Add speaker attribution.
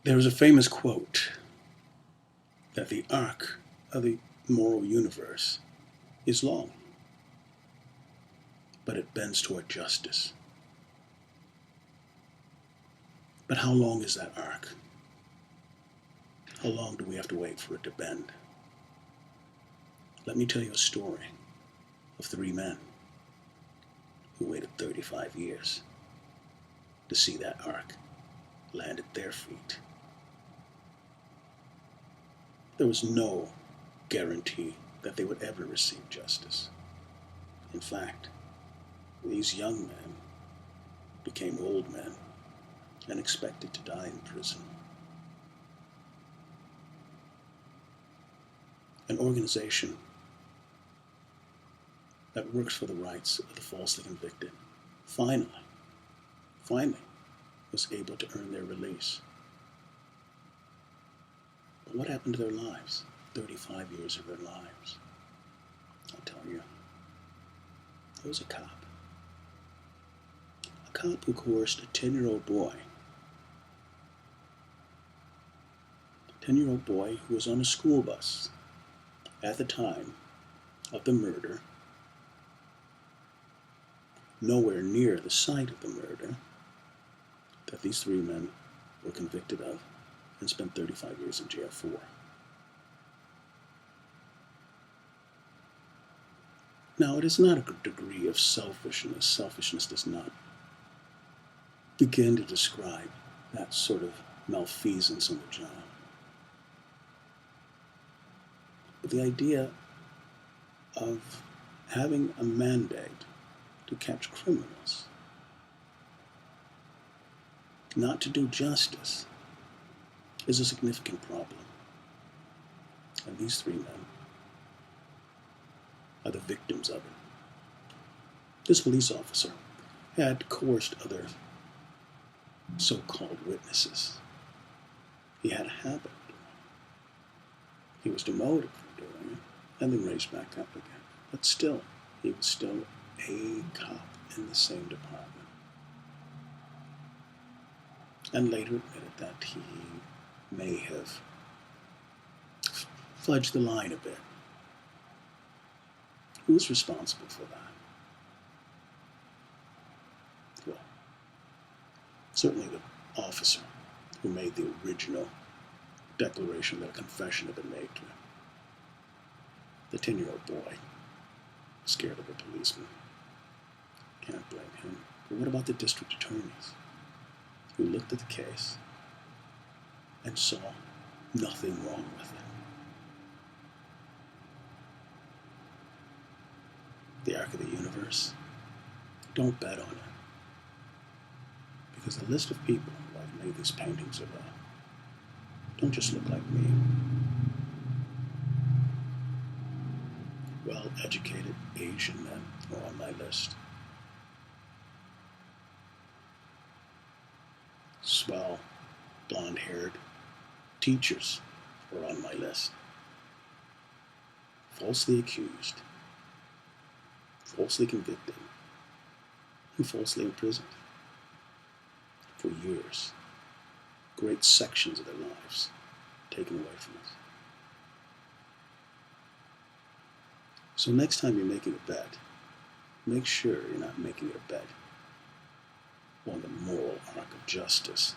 Speaker 1: There is a famous quote that the arc of the moral universe is long, but it bends toward justice. But how long is that arc? How long do we have to wait for it to bend? Let me tell you a story of three men who waited 35 years to see that arc land at their feet. There was no guarantee that they would ever receive justice. In fact, these young men became old men and expected to die in prison. An organization that works for the rights of the falsely convicted finally was able to earn their release. But what happened to their lives? 35 years of their lives. I'll tell you. There was a cop who coerced a 10-year-old boy. A 10-year-old boy who was on a school bus at the time of the murder, nowhere near the site of the murder that these three men were convicted of and spent 35 years in jail for. Now, it is not a degree of selfishness. Selfishness does not begin to describe that sort of malfeasance on the job. But the idea of having a mandate to catch criminals, not to do justice, is a significant problem. And these three men are the victims of it. This police officer had coerced other so-called witnesses. He had a habit of doing it. He was demoted for doing it and then raised back up again. But still, he was still a cop in the same department. And later admitted that he may have fudged the line a bit. Who was responsible for that? Well, certainly the officer who made the original declaration that a confession had been made to him. The 10-year-old boy, scared of a policeman. Can't blame him. But what about the district attorneys who looked at the case and saw nothing wrong with it? The arc of the universe, don't bet on it. Because the list of people who I've made these paintings about don't just look like me. Well-educated Asian men are on my list. Swell, blonde-haired teachers are on my list. Falsely accused, falsely convicted, and falsely imprisoned for years. Great sections of their lives taken away from us. So next time you're making a bet, make sure you're not making it a bet on the moral arc of justice